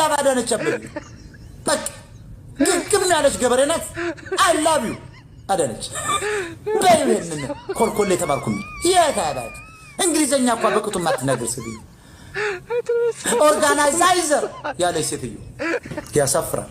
ላቭ አዳነች አበቤ በቃ ግግም ያለች ገበሬ ናት። አይ ላቭ ዩ አዳነች በይሄንን ኮልኮሌ ተባልኩኝ የታባክ እንግሊዘኛ እንኳን በቅጡ ማትናገር ሴትዮ ኦርጋናይዘር ያለች ሴትዮ ያሳፍራል።